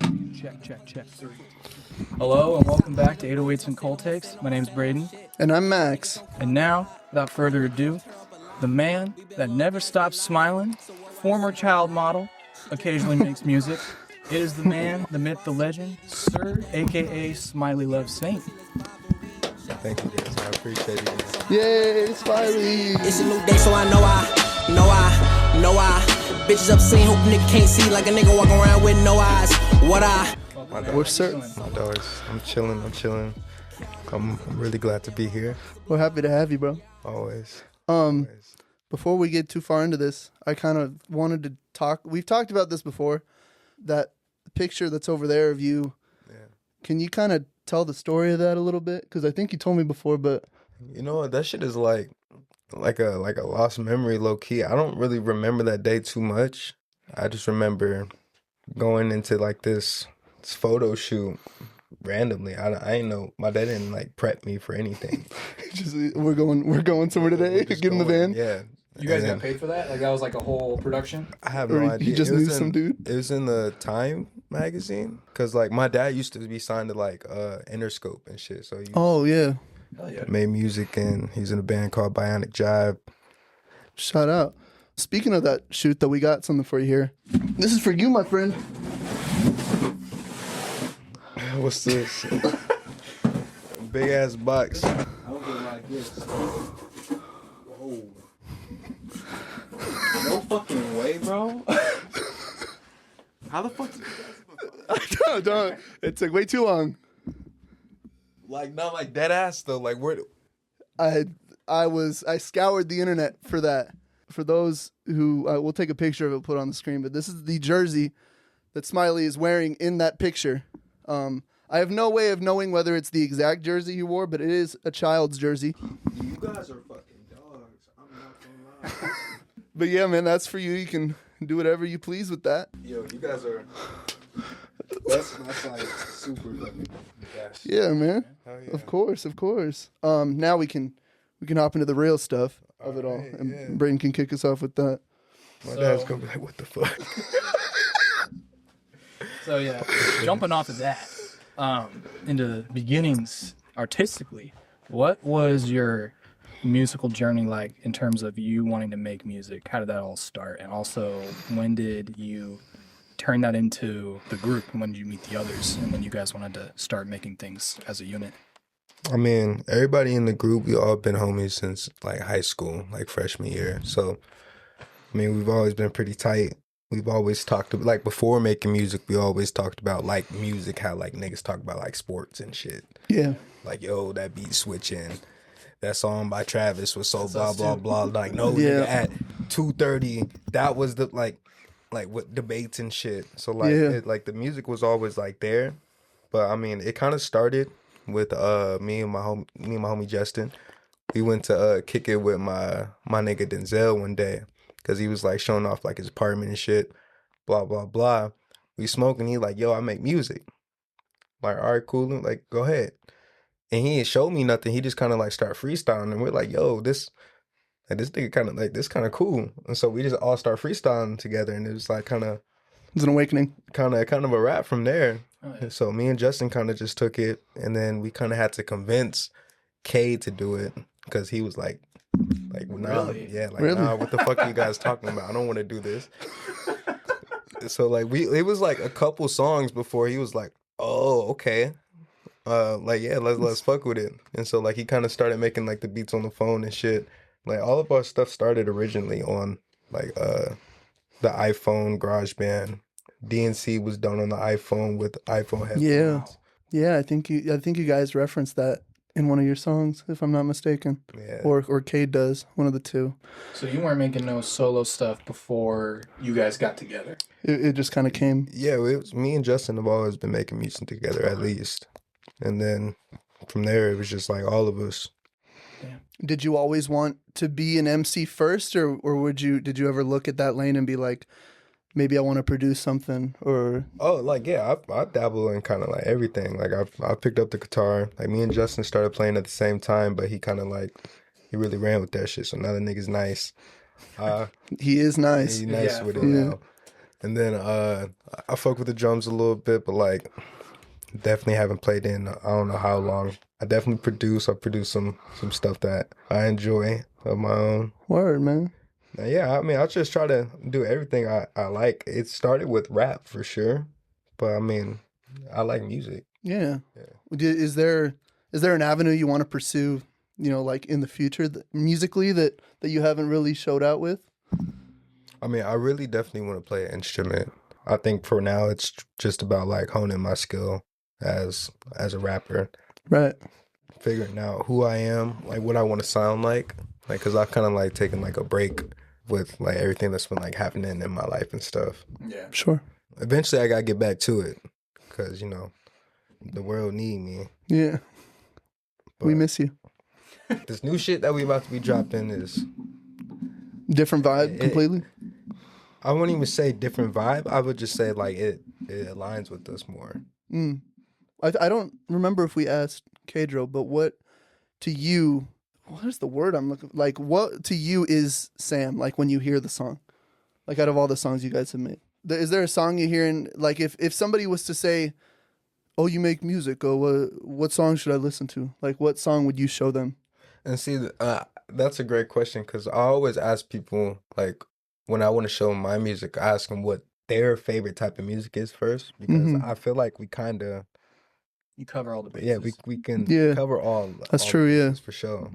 Check, check, check. Hello and welcome back to 808s and Cold Takes. My name's Braden. And I'm Max. And now, without further ado, the man that never stops smiling, former child model, occasionally makes music. It is the man, the myth, the legend, Sir, a.k.a. Smiley Love Saint. Thank you guys, I appreciate it guys. Yay, Smiley! It's a new day, so I know bitches obscene, hope nigga can't see like a nigga walking around with no eyes. We're certain. My dogs, I'm chilling. I'm really glad to be here. We're happy to have you, bro. Always. Before we get too far into this, I kind of wanted to talk. We've talked about this before. That picture that's over there of you. Yeah. Can you kind of tell the story of that a little bit? Because I think you told me before, but You know what? That shit is like a lost memory, low key. I don't really remember that day too much. I just remember going into like this photo shoot randomly. I ain't know. My dad didn't like prep me for anything. just we're going somewhere today. Just Get in the going, van. Yeah. You guys And got paid for that? Like that was like a whole production? I have Or no he idea. just It was knew some dude? It was in the Time magazine. Cause like my dad used to be signed to like Interscope and shit. So he Oh yeah, Hell yeah. made music and he's in a band called Bionic Jive. shout out. Speaking of that shoot, though, we got something for you here. This is for you, my friend. What's this? Big ass box. Whoa. No fucking way, bro. How the fuck did you Don't. It took way too long. Like not like dead ass though. Like where? I scoured the internet for that. For those who we'll take a picture of it, put it on the screen. But this is the jersey that Smiley is wearing in that picture. I have no way of knowing whether it's the exact jersey he wore, but it is a child's jersey. You guys are fucking dogs. I'm not gonna lie. But yeah, man, that's for you. You can do whatever you please with that. Yo, you guys are. That's like super fucking gas. Yeah, man. Hell yeah. Of course. Now we can hop into the real stuff of it all, Alright, and yeah. Braden can kick us off with that. My dad's gonna be like, what the fuck? So yeah, jumping off of that, into the beginnings artistically, what was your musical journey like in terms of you wanting to make music? How did that all start? And also, when did you turn that into the group? And when did you meet the others? And when you guys wanted to start making things as a unit? I mean, everybody in the group, we all been homies since like high school, like freshman year. So, I mean, we've always been pretty tight. We've always talked about, like before making music, we always talked about like music, how like niggas talk about like sports and shit. Yeah. Like, yo, that beat switching. That song by Travis was so blah, blah, blah. Like, no, nigga, at 2:30, that was the like what debates and shit. So like, like the music was always like there. But I mean, it kind of started with me and my homie Justin. We went to kick it with my nigga Denzel one day because he was like showing off like his apartment and shit. Blah blah blah. We smoking. He like, yo, I make music. Like, all right, cool. Like, go ahead. And he didn't show me nothing. He just kind of like start freestyling, and we're like, yo, this nigga kind of like this kind of cool. And so we just all start freestyling together, and it was like kind of It's an awakening. kind of a rap from there. Oh, yeah. And so me and Justin kind of just took it, and then we kind of had to convince K to do it because he was like, nah, Really? yeah, like, Really? nah, what the fuck are you guys talking about? I don't want to do this. So like it was like a couple songs before he was like, oh, okay. Like, yeah, let's fuck with it. And so like he kind of started making like the beats on the phone and shit. Like all of our stuff started originally on like the iPhone GarageBand. DNC was done on the iPhone with iPhone headphones. Yeah. I think you guys referenced that in one of your songs, if I'm not mistaken. Yeah. Or Cade does, one of the two. So you weren't making no solo stuff before you guys got together? It just kind of came. Yeah, it was me and Justin have always been making music together at least. And then from there it was just like all of us. Did you always want to be an MC first, or did you ever look at that lane and be like, maybe I want to produce something? Or Oh, like, yeah, I dabble in kind of like everything. Like I picked up the guitar. Like me and Justin started playing at the same time, but he kind of like he really ran with that shit. So now the nigga's nice. he is nice. He's nice Yeah, with it for now. And then I fuck with the drums a little bit, but like definitely haven't played in I don't know how long. I definitely produce. I produce some stuff that I enjoy of my own. Word, man. Now, yeah, I mean, I just try to do everything I like. It started with rap for sure, but I mean, I like music. Yeah. Is there an avenue you want to pursue, like in the future musically that you haven't really showed out with? I mean, I really definitely want to play an instrument. I think for now it's just about like honing my skill as a rapper. Right. Figuring out who I am, like what I want to sound like because I've kind of like taken like a break with like everything that's been like happening in my life and stuff. Yeah. Sure. Eventually I gotta get back to it because, the world need me. Yeah. But we miss you. this new shit that we about to be dropping is different vibe completely. I wouldn't even say different vibe. I would just say like it aligns with us more. I don't remember if we asked Kedro, but what to you, what is the word I'm looking like? What to you is Sam? Like when you hear the song, like out of all the songs you guys have made, is there a song you hear and like if somebody was to say, "Oh, you make music," oh, what song should I listen to? Like what song would you show them? And see, that's a great question because I always ask people like when I want to show them my music, I ask them what their favorite type of music is first because I feel like we kind of. You cover all the bases. Yeah, we can cover all. That's all true. Yeah, for sure.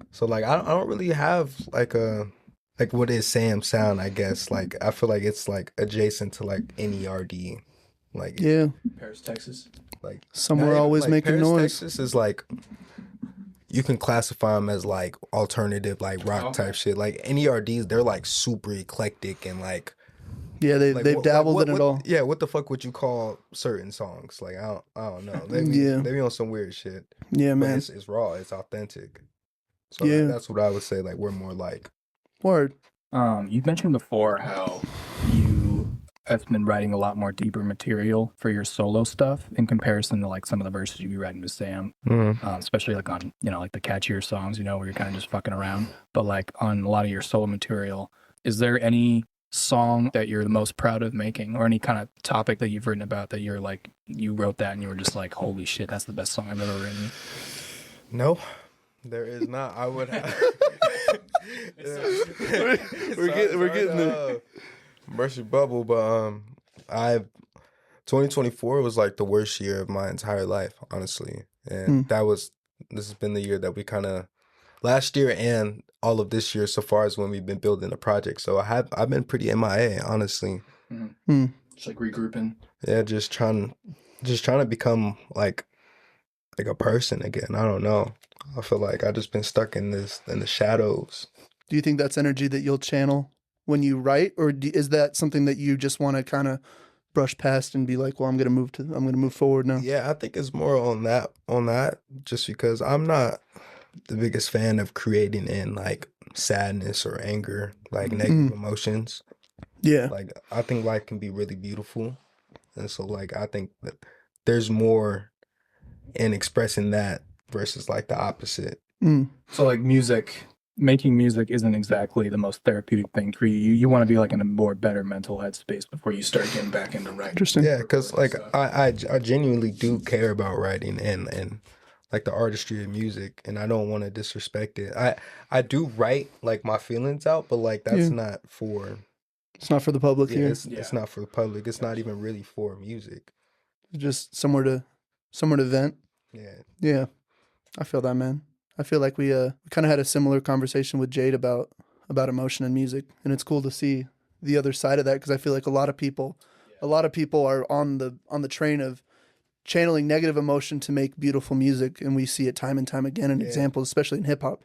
So like I don't really have like what is Sam sound? I guess like I feel like it's like adjacent to like NERD, like Paris, Texas. Like somewhere always like making Paris, noise. Texas is like you can classify them as like alternative like rock type shit. Like NERDs, they're like super eclectic and like. Yeah, they've dabbled in it all. Yeah, what the fuck would you call certain songs? Like I don't know. Maybe on some weird shit. Yeah, man. But it's raw. It's authentic. So that's what I would say. Like we're more like. Word. You've mentioned before how you have been writing a lot more deeper material for your solo stuff in comparison to like some of the verses you be writing with Sam, especially like on like the catchier songs, where you're kind of just fucking around. But like on a lot of your solo material, is there any song that you're the most proud of making or any kind of topic that you've written about that you're like you wrote that and you were just like, holy shit, that's the best song I've ever written? No, there is not. I would have. we're getting the mercy bubble, but 2024 was like the worst year of my entire life, honestly, and this has been the year that we kind of last year and all of this year so far as when we've been building the project. So I've been pretty MIA, honestly. Just like regrouping. Yeah, just trying to become like a person again. I don't know. I feel like I've just been stuck in the shadows. Do you think that's energy that you'll channel when you write, or is that something that you just want to kind of brush past and be like, well, I'm gonna move forward now? Yeah, I think it's more on that just because I'm not the biggest fan of creating in like sadness or anger, like negative emotions. Yeah. Like I think life can be really beautiful. And so like I think that there's more in expressing that versus like the opposite. So like making music isn't exactly the most therapeutic thing for you. You want to be like in a more better mental headspace before you start getting back into writing. Interesting. Yeah, because like I genuinely do care about writing and like the artistry of music, and I don't want to disrespect it. I do write like my feelings out, but like that's not for. It's not for the public here. It's not for the public. It's not even really for music. Just somewhere to vent. Yeah. Yeah, I feel that, man. I feel like we kind of had a similar conversation with Jade about emotion and music, and it's cool to see the other side of that because I feel like a lot of people are on the train of channeling negative emotion to make beautiful music, and we see it time and time again in examples, especially in hip hop.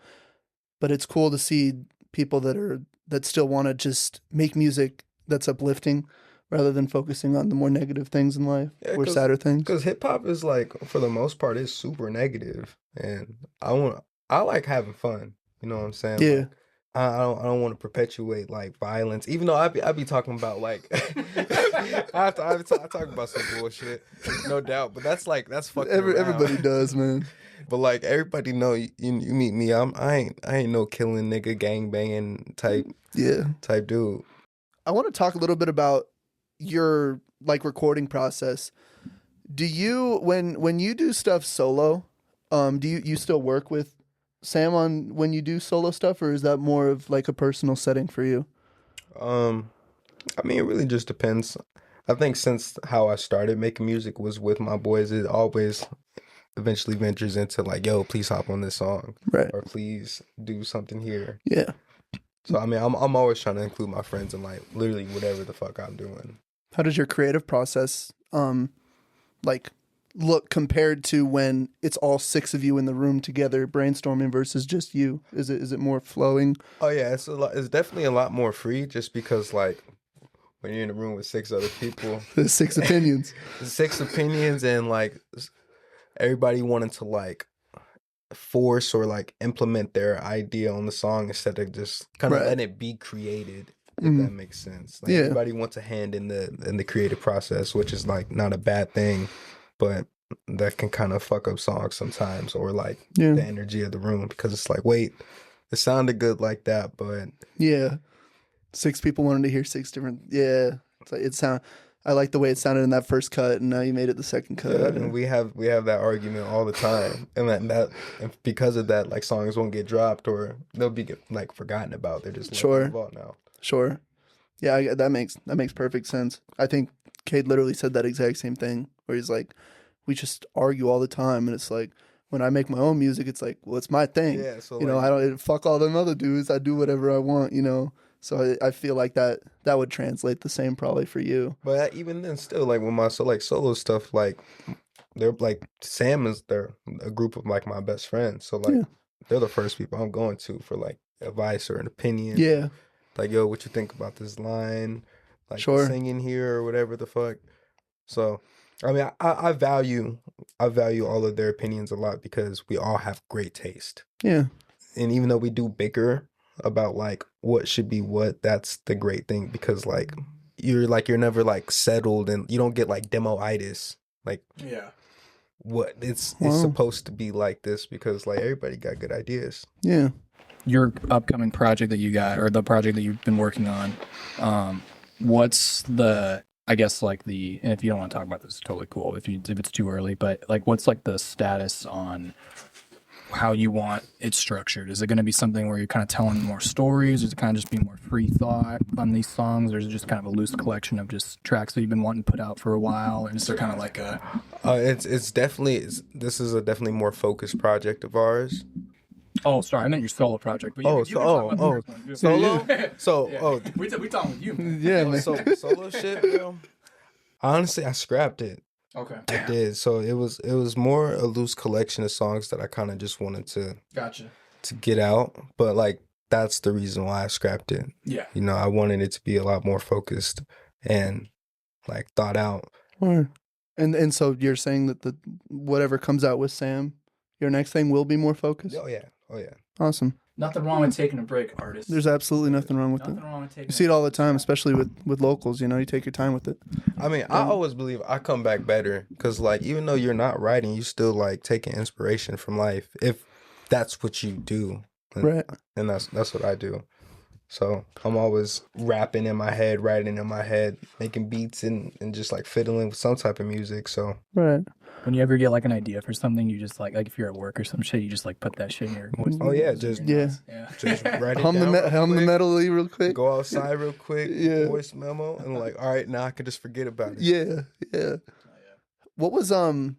But it's cool to see people that still want to just make music that's uplifting rather than focusing on the more negative things in life or sadder things. Because hip hop is like, for the most part, is super negative, and I like having fun. You know what I'm saying? Yeah. Like, I don't want to perpetuate like violence, even though I be talking about like I talk about some bullshit, no doubt. But that's fucking everybody does, man. But like everybody know you meet me, I ain't no killing nigga gang banging type dude. I want to talk a little bit about your like recording process, do you when you do stuff solo, do you still work with Sam on when you do solo stuff, or is that more of like a personal setting for you? I mean, it really just depends. I think since how I started making music was with my boys, it always eventually ventures into like, yo, please hop on this song, Right. or please do something here. Yeah. So I mean, I'm always trying to include my friends in like literally whatever the fuck I'm doing. How does your creative process like look compared to when it's all 6 of you in the room together brainstorming versus just you? Is it more flowing? Oh yeah, it's definitely a lot more free, just because like when you're in a room with 6 other people, There's 6 opinions. 6 opinions, and like everybody wanting to like force or like implement their idea on the song instead of just kind of Right. letting it be created. If that makes sense. Like Yeah. everybody wants a hand in the creative process, which is like not a bad thing, but that can kind of fuck up songs sometimes, or like Yeah. the energy of the room, because it's like, wait, it sounded good like that, but Yeah. 6 people wanted to hear 6 different. Yeah. It's like I like the way it sounded in that first cut, and now you made it the second cut. yeah, and we have that argument all the time, and and because of that, like songs won't get dropped, or they'll be like forgotten about. They're just left in the vault now. Sure. Yeah, that makes perfect sense. I think Cade literally said that exact same thing, where he's like, we just argue all the time, and it's like, when I make my own music, it's like, well, it's my thing. Yeah, so you know, like, I don't fuck all them other dudes. I do whatever I want. You know, so I feel like that would translate the same probably for you. But even then, still, like with my solo stuff, like they're like they're a group of like my best friends, so like they're the first people I'm going to for like advice or an opinion. Yeah. Like, yo, what you think about this line? Like Sure. singing here or whatever the fuck. So, I mean, I value all of their opinions a lot, because we all have great taste. Yeah. And even though we do bicker about like what should be what, that's the great thing, because like you're never like settled, and you don't get like demo-itis. Like, Yeah. what it's Wow. supposed to be like this, because like everybody got good ideas. Yeah. Your upcoming project that you got, or the project that you've been working on, what's the, I guess like the, and if you don't want to talk about this, it's totally cool if it's too early, but like what's like the status on how you want it structured? Is it going to be something where you're kind of telling more stories? Is it kind of just be more free thought on these songs? Or is it just kind of a loose collection of just tracks that you've been wanting to put out for a while? Or is there kind of like a... It's definitely, this is a definitely more focused project of ours. Oh, sorry, I meant your solo project. But Oh, you can talk about the first one. solo? So, Yeah. We talking with you, man. Yeah, man. so solo shit, bro. Honestly, I scrapped it. Okay. I did. So it was more a loose collection of songs that I kind of just wanted Gotcha. to get out. But like, that's the reason why I scrapped it. Yeah. You know, I wanted it to be a lot more focused and like thought out. Or, and so you're saying that the whatever comes out with Sam, your next thing will be more focused? Oh yeah. Awesome. Nothing wrong with taking a break, artists. There's absolutely nothing wrong with Nothing it. wrong with taking You see it all the time, especially with locals. You know, you take your time with it. I mean, I always believe I come back better, because like even though you're not writing, you still like taking inspiration from life, if that's what you do. Right. And that's what I do. So I'm always rapping in my head, writing in my head, making beats, and just like fiddling with some type of music. So Right. When you ever get like an idea for something, you just like if you're at work or some shit, you just like put that shit in your voice. oh yeah, just Yeah. just write it Hum down. real the quick, melody real quick. Go outside real quick, Yeah. voice memo, and like, all right, now I can just forget about it. Yeah, yeah. What was when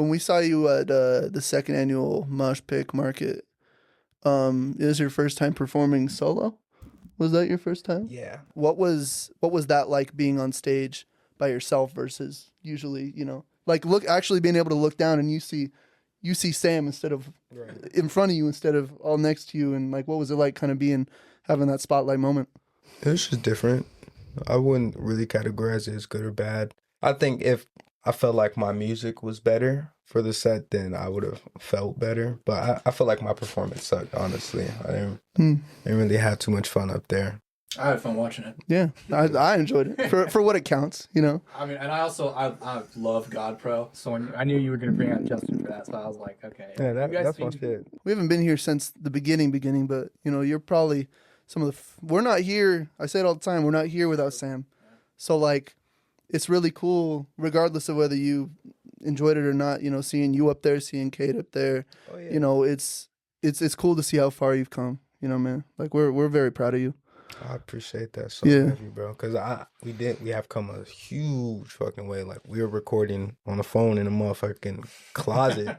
we saw you at the 2nd annual Mosh Pick Market? It was your first time performing solo? Was that your first time? Yeah. What was that like, being on stage by yourself versus usually, you know, like actually being able to look down and you see Sam instead of Right. in front of you instead of all next to you, and like what was it like kind of having that spotlight moment? It was just different. I wouldn't really categorize it as good or bad. I think if I felt like my music was better for the set, then I would have felt better. But I feel like my performance sucked, honestly. I didn't really have too much fun up there. I had fun watching it. Yeah, I enjoyed it for what it counts, you know. I mean, and I love God Pro, so when I knew you were gonna bring out Justin for that, so I was like, okay. Yeah, You guys that's my seem- shit. We haven't been here since the beginning, but you know, you're probably some of the. We're not here. I say it all the time. We're not here without Sam. So like, it's really cool, regardless of whether you enjoyed it or not. You know, seeing you up there, seeing Kate up there. Oh, yeah. You know, it's cool to see how far you've come. You know, man. Like we're very proud of you. I appreciate that so heavy, bro. Cause we have come a huge fucking way. Like we were recording on the phone in a motherfucking closet,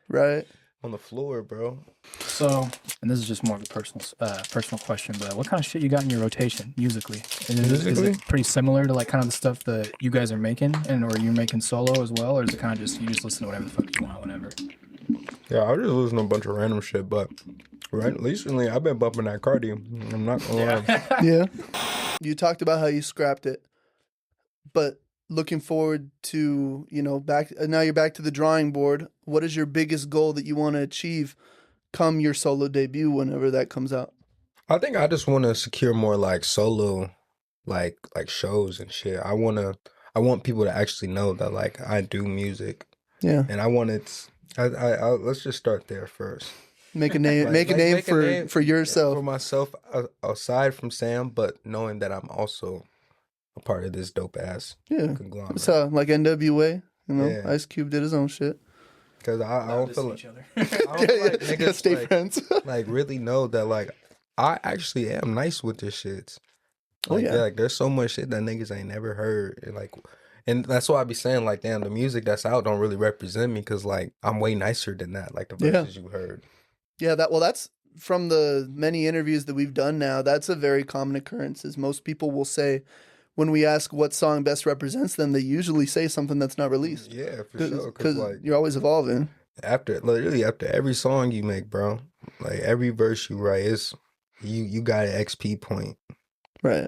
Right. on the floor, bro. So, and this is just more of a personal question, but what kind of shit you got in your rotation musically? And is it pretty similar to like kind of the stuff that you guys are making, or you're making solo as well, or is it kind of just you just listen to whatever the fuck you want, whenever? Yeah, I just listen to a bunch of random shit, but recently I've been bumping that Cardi. I'm not gonna lie. Yeah. You talked about how you scrapped it, but looking forward to, you know, now you're back to the drawing board. What is your biggest goal that you want to achieve come your solo debut, whenever that comes out? I think I just want to secure more like solo, like shows and shit. I want people to actually know that like I do music. Yeah. And I want it. Let's just start there first. Make a name, make a name for yourself. For myself, aside from Sam, but knowing that I'm also a part of this dope ass conglomerate. So like NWA, you know, Ice Cube did his own shit. Because I don't feel like, I don't feel like niggas stay like, friends. like really know that like I actually am nice with this shit. Like, like there's so much shit that niggas ain't never heard, and that's why I be saying like, damn, the music that's out don't really represent me, because like I'm way nicer than that. Like the verses you heard. Yeah, that's from the many interviews that we've done now. That's a very common occurrence. Is most people will say, when we ask what song best represents them, they usually say something that's not released. Yeah, for sure. Because like, you're always evolving. Literally after every song you make, bro, like every verse you write is you got an XP point. Right.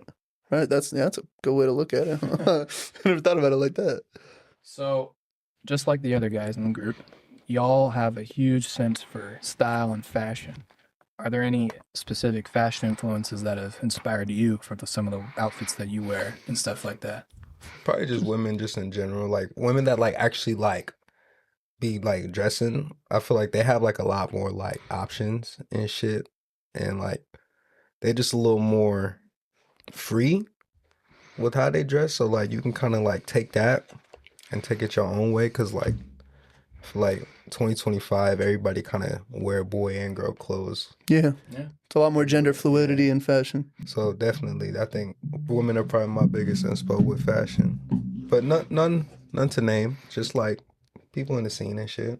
That's a good way to look at it. I never thought about it like that. So, just like the other guys in the group, y'all have a huge sense for style and fashion. Are there any specific fashion influences that have inspired you for some of the outfits that you wear and stuff like that? Probably just women, just in general, like women that like actually like be like dressing. I feel like they have like a lot more like options and shit, and like they just a little more free with how they dress. So like you can kind of like take that and take it your own way, because like for like 2025, everybody kind of wear boy and girl clothes. Yeah. It's a lot more gender fluidity in fashion. So definitely, I think women are probably my biggest inspo with fashion, but none to name. Just like people in the scene and shit.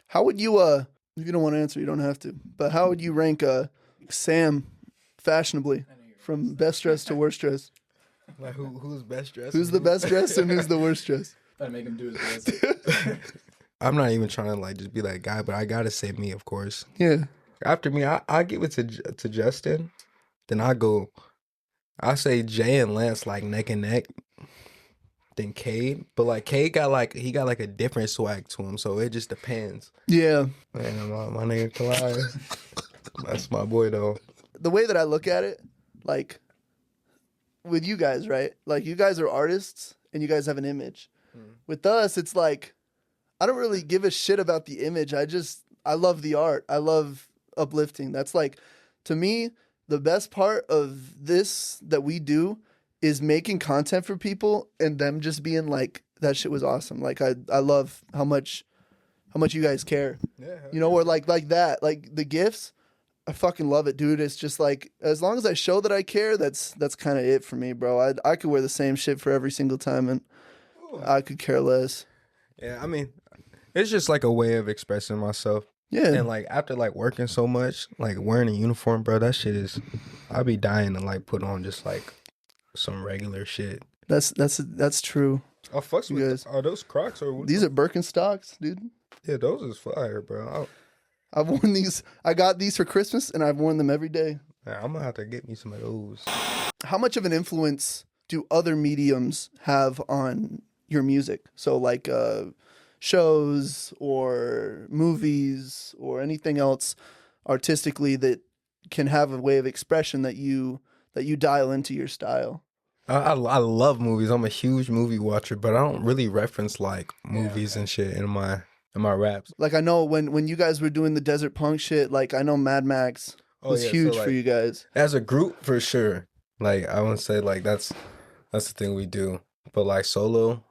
How would you if you don't want to answer, you don't have to. But how would you rank Sam fashionably from best dressed to worst dressed? Like who's best dressed? Who's the best dressed and who's the worst dressed? Gotta make him do his best. I'm not even trying to like just be that guy, but I gotta say me, of course. Yeah. After me, I give it to Justin. Then I say Jay and Lance like neck and neck. Then Cade, but like Cade got like a different swag to him, so it just depends. Yeah. Man, my nigga Kalai. That's my boy though. The way that I look at it, like with you guys, right? Like you guys are artists and you guys have an image. With us, it's like I don't really give a shit about the image. I love the art. I love uplifting. That's like, to me, the best part of this that we do is making content for people and them just being like, that shit was awesome. Like I love how much you guys care. Yeah. You know, or like that. Like the gifts, I fucking love it, dude. It's just like, as long as I show that I care, that's kind of it for me, bro. I could wear the same shit for every single time and I could care less. Yeah, I mean, it's just like a way of expressing myself. Yeah. And like after like working so much, like wearing a uniform, bro, that shit is, I'd be dying to like put on just like some regular shit. That's true. I fucks with guys. Are those Crocs or what? These are Birkenstocks, dude. Yeah, those is fire, bro. I've worn these. I got these for Christmas and I've worn them every day. Yeah, I'm gonna have to get me some of those. How much of an influence do other mediums have on your music? So like shows or movies or anything else artistically that can have a way of expression that you dial into your style. I love movies. I'm a huge movie watcher, but I don't really reference like movies and shit in my raps. Like I know when you guys were doing the desert punk shit, like I know Mad Max was huge for you guys. As a group, for sure. Like I would say like that's the thing we do. But like solo,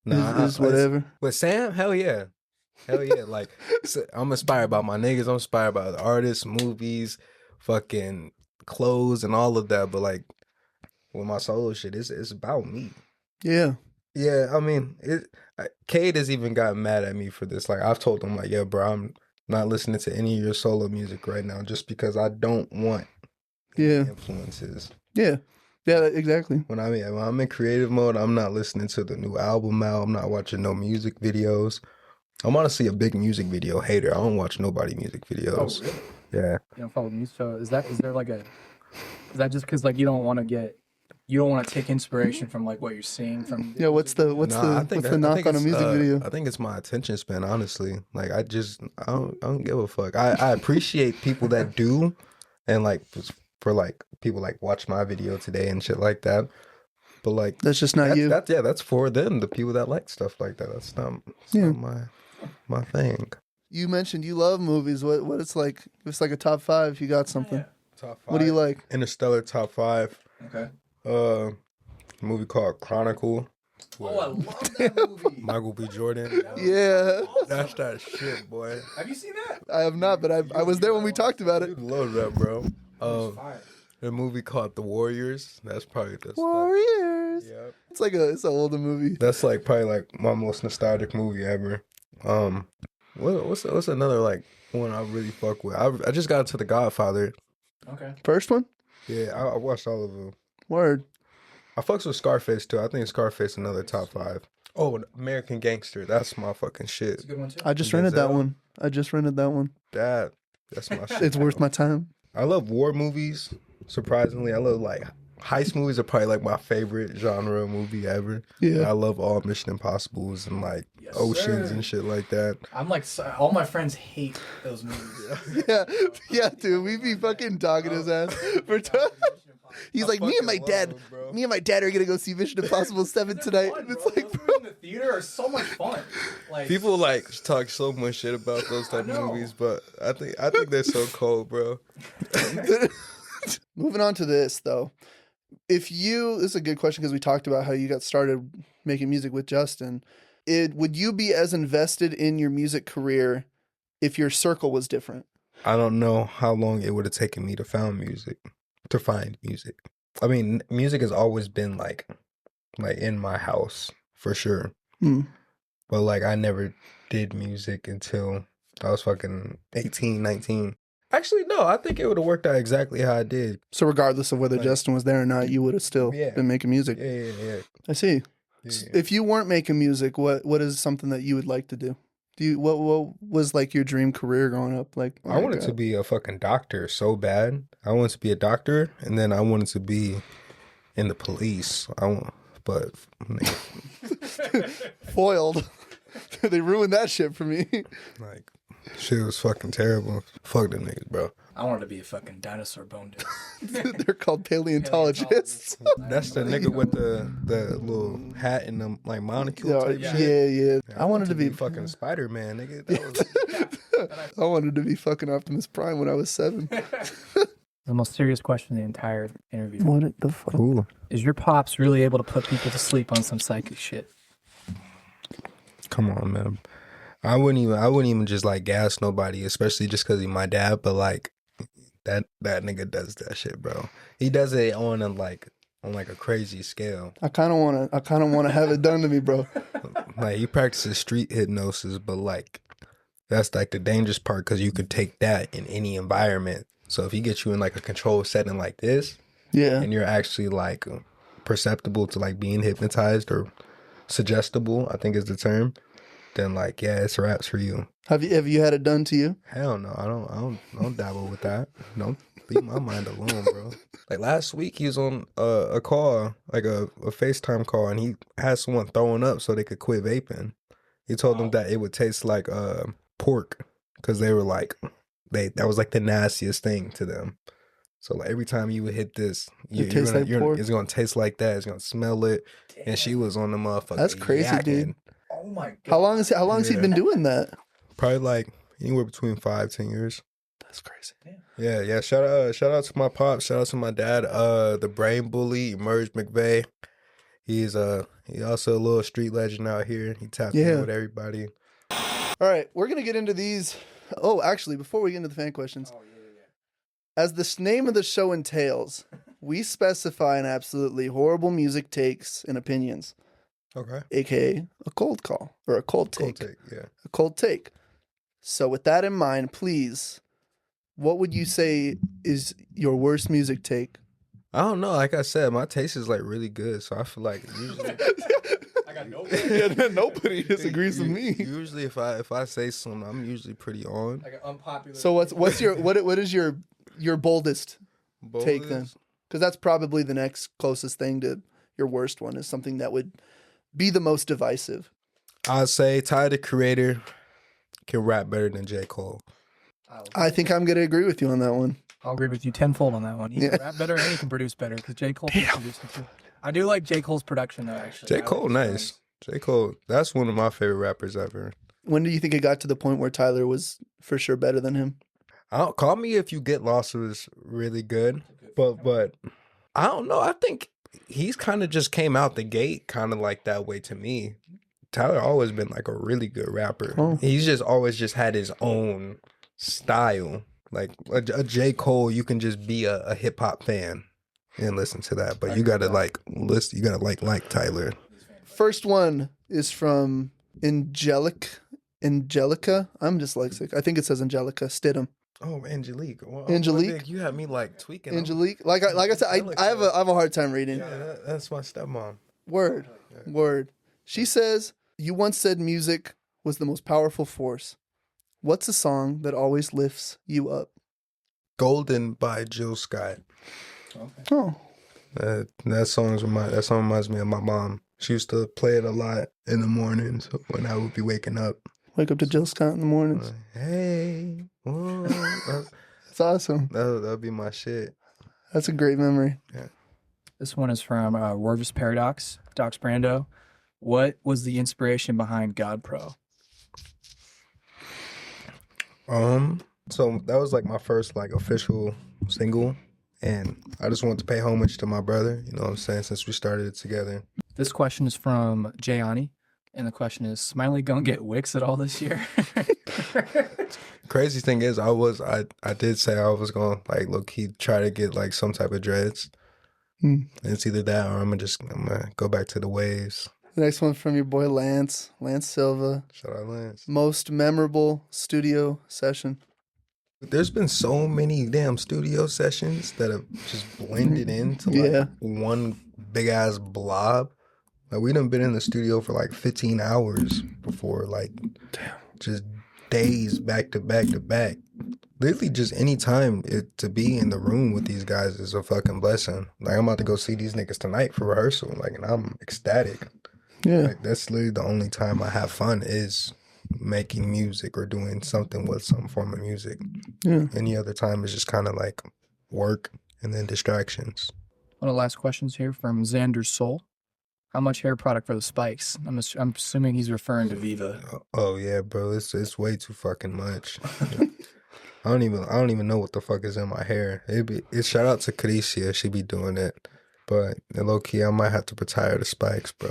Is whatever. With Sam, hell yeah. Hell yeah. Like, I'm inspired by my niggas. I'm inspired by the artists, movies, fucking clothes, and all of that. But like, with my solo shit, it's about me. Yeah. Yeah, I mean, Cade has even gotten mad at me for this. Like, I've told him, like, yeah, bro, I'm not listening to any of your solo music right now just because I don't want influences. Yeah. Yeah, exactly. When I'm in creative mode, I'm not listening to the new album out. I'm not watching no music videos. I'm honestly a big music video hater. I don't watch nobody music videos. Oh, really? Yeah. You don't follow music. So is that just because like you don't want to take inspiration from like what you're seeing from? Yeah. What's the knock on a music video? I think it's my attention span. Honestly, like I don't give a fuck. I appreciate people that do, and like for like people like watch my video today and shit like that. But like that's just not you. That's for them. The people that like stuff like that. That's not my thing. You mentioned you love movies. What it's like? It's like a top 5. You got something? Yeah. Top 5. What do you like? Interstellar top 5. Okay. A movie called Chronicle. Oh, I love that movie. Michael B. Jordan. Yeah. That's that shit, boy. Have you seen that? I have not, but I was there when we talked about it. You love that, bro. A movie called The Warriors. That's probably the Warriors. Yeah. It's an older movie. That's like probably like my most nostalgic movie ever. What's another like one I really fuck with? I just got into The Godfather. Okay. First one? Yeah, I watched all of them. Word. I fucks with Scarface too. I think Scarface is another top 5. Oh, American Gangster. That's my fucking shit. It's a good one too. I just rented that one. That's my shit. It's worth my time. I love war movies. Surprisingly, I love like heist movies are probably like my favorite genre movie ever. Yeah. I love all Mission Impossibles and like Oceans and shit like that. I'm like, all my friends hate those movies. Yeah, dude. We be fucking dogging his ass for time. He's like, me and my dad are gonna go see Mission Impossible 7 tonight. Fun, And it's bro. like, Those bro. movies in the theater are so much fun. Like People like talk so much shit about those type of movies, but I think they're so cold, bro. Moving on to this though. This is a good question because we talked about how you got started making music with Justin. Would you be as invested in your music career if your circle was different? I don't know how long it would have taken me to find music. I mean, music has always been like in my house for sure. But like I never did music until I was fucking 18, 19. Actually, no, I think it would have worked out exactly how I did. So regardless of whether Justin was there or not, you would have still been making music. Yeah. I see. Yeah. If you weren't making music, what is something that you would like to do? What was like your dream career growing up? Like I wanted to be a fucking doctor so bad. I wanted to be a doctor, and then I wanted to be in the police. But foiled. They ruined that shit for me. like shit was fucking terrible. Fuck them niggas, bro. I wanted to be a fucking dinosaur bone dude. They're called paleontologists. That's the nigga with the little hat and the like monocle type shit. Yeah. I wanted to be fucking Spider-Man, nigga. That was... I wanted to be fucking Optimus Prime when I was 7. The most serious question in the entire interview. What the fuck? Ooh. Is your pops really able to put people to sleep on some psychic shit? Come on, man. I wouldn't even just like gas nobody, especially just because he's my dad. But like that nigga does that shit, bro. He does it on a crazy scale. I kind of want to have it done to me, bro. Like he practices street hypnosis, but like that's like the dangerous part because you could take that in any environment. So if he gets you in like a controlled setting like this, and you're actually like perceptible to like being hypnotized or suggestible, I think is the term, then like it's raps for you. Have you had it done to you? Hell no, I don't dabble with that. Don't leave my mind alone, bro. Like last week he was on a call, like a FaceTime call, and he had someone throwing up so they could quit vaping. He told them that it would taste like pork because they were like that was like the nastiest thing to them. So like every time you would hit this, it's gonna taste like that. It's gonna smell it. Damn. And she was on the motherfucker. That's crazy, yakking. dude. Oh my god. How long has he been doing that? Probably like anywhere between 5-10 years. That's crazy. Yeah. Shout out to my pops. Shout out to my dad. The brain bully, Emerge McVeigh. He's he also a little street legend out here. He tapped in with everybody. All right, we're gonna get into these. Oh, actually, before we get into the fan questions, as this name of the show entails, we specify an absolutely horrible music takes and opinions. Okay. AKA a cold call or a cold take. Yeah. A cold take. So with that in mind, please, what would you say is your worst music take? I don't know. Like I said, my taste is like really good, so I feel like usually I got nobody. Nobody disagrees with me. Usually, if I say something, I'm usually pretty on. Like an unpopular. So what's your what is your boldest take then? Because that's probably the next closest thing to your worst one, is something that would be the most divisive. I'd say Tyler, the Creator, can rap better than J. Cole. I think I'm going to agree with you on that one. I'll agree with you tenfold on that one. He can rap better and he can produce better because J. Cole can produce it too. I do like J. Cole's production though, actually. J. Cole, nice. J. Cole, that's one of my favorite rappers ever. When do you think it got to the point where Tyler was for sure better than him? Call Me If You Get Lost was really good, but I don't know. I think he's kind of just came out the gate kind of like that way to me. Tyler always been like a really good rapper. Oh. He's just always just had his own style. Like a J. Cole, you can just be a hip hop fan and listen to that, but you gotta like listen. You gotta like Tyler. First one is from Angelica. I'm dyslexic. I think it says Angelica Stidham. Oh, Angelique. Well, Angelique. You had me like tweaking. Angelique. Like I said, I have a hard time reading. Yeah, that's my stepmom. Word. She says, "You once said music was the most powerful force. What's a song that always lifts you up?" Golden by Jill Scott. Okay. Oh. That song reminds me of my mom. She used to play it a lot in the mornings when I would be waking up. Wake up to Jill Scott in the mornings. Hey. Whoa. That's awesome. That'll be my shit. That's a great memory. Yeah. This one is from Wordless Paradox, Docs Brando. What was the inspiration behind God Pro? So that was like my first like official single, and I just wanted to pay homage to my brother, you know what I'm saying, since we started it together. This question is from Jayani, and the question is, Smiley gonna get wicks at all this year? Crazy thing is, I did say I was gonna like low key try to get like some type of dreads. It's either that or I'm gonna go back to the waves. The next one from your boy Lance Silva. Shout out Lance. Most memorable studio session. There's been so many damn studio sessions that have just blended into like one big ass blob. Like we done been in the studio for like 15 hours before, like just days back to back to back. Literally just any time to be in the room with these guys is a fucking blessing. Like I'm about to go see these niggas tonight for rehearsal. Like, and I'm ecstatic. Yeah. Like that's literally the only time I have fun is making music or doing something with some form of music. Yeah. Any other time is just kind of like work and then distractions. One of the last questions here from Xander's Soul. How much hair product for the spikes? I'm assuming he's referring to Viva. Oh yeah, bro. It's way too fucking much. I don't even know what the fuck is in my hair. It's shout out to Caricia, she be doing it. But low key, I might have to retire the spikes, bro.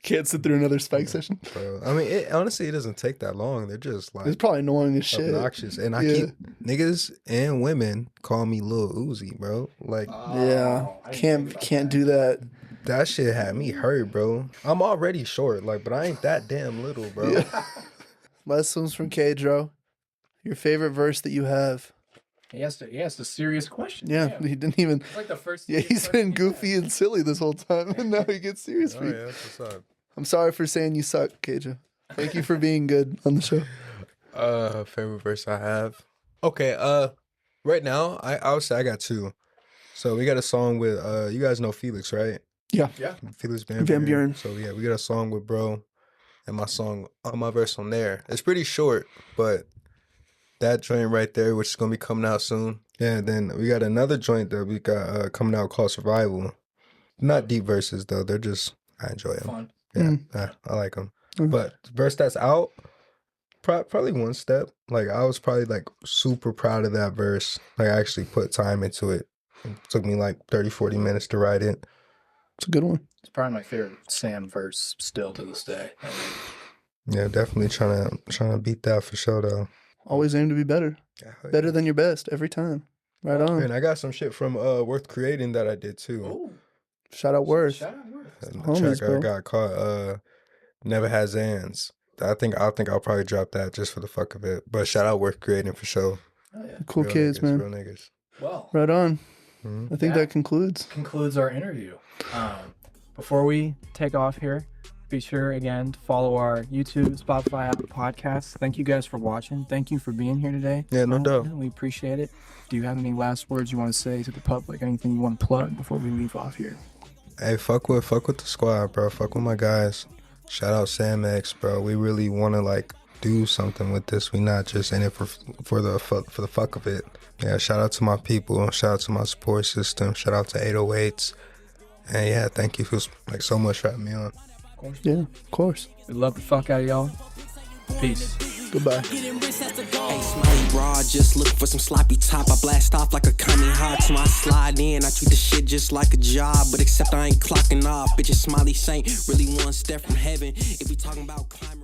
Can't sit through another spike session. Bro, I mean, honestly, it doesn't take that long. They're just like it's probably annoying as shit, obnoxious, and I keep niggas and women call me Lil Uzi, bro. Like, can't do that. That shit had me hurt, bro. I'm already short, like, but I ain't that damn little, bro. Yeah. Last one's from Kedro. Your favorite verse that you have? He asked a serious question. Yeah, Damn. he didn't even. It's like the first. Yeah, he's been goofy and silly this whole time, and now he gets serious for you. Yeah, that's what's up. I'm sorry for saying you suck, Kedro. Thank you for being good on the show. Favorite verse I have. Okay, right now I would say I got two. So we got a song with you guys know Felix, right? Yeah. Felix Van Buren. So yeah, we got a song with bro, and my verse on there. It's pretty short, but that joint right there, which is gonna be coming out soon. Yeah, then we got another joint that we got coming out called Survival. Not deep verses though. They're just I enjoy them. Fun. Yeah, I like them. But the verse that's out, probably One Step. Like I was probably like super proud of that verse. Like I actually put time into it. It took me like 30, 40 minutes to write it. It's a good one. It's probably my favorite Sam verse still to this day. Yeah, definitely trying to beat that for sure though. Always aim to be better. Better than your best every time. Right on. And I got some shit from Worth Creating that I did too. Ooh. Shout out Worth. Shout out Worth. The Homies, track bro. I got called Never Has Ends. I think I'll probably drop that just for the fuck of it. But shout out Worth Creating for sure. Oh, yeah. Cool Real kids, niggas, man. Real niggas. Well, Right on. Mhm. I think that concludes. concludes our interview. Before we take off here, be sure again to follow our YouTube, Spotify, Apple Podcasts. Thank you guys for watching. Thank you for being here today. Yeah, no doubt. We appreciate it. Do you have any last words you want to say to the public? Anything you want to plug before we leave off here? Hey, fuck with the squad, bro. Fuck with my guys. Shout out S.A.M.N X, bro. We really want to like do something with this. We not just in it for the fuck of it. Yeah, shout out to my people. Shout out to my support system. Shout out to 808s. And yeah, thank you for like so much for having me on. Yeah, of course. We love the fuck out of y'all. Peace. Goodbye. Hey, Smiley Broad, just looking for some sloppy top. I blast off like a coming hot, so I slide in. I treat the shit just like a job, but except I ain't clocking off. Bitches Smiley Saint, really one step from heaven. If we talking about climbing.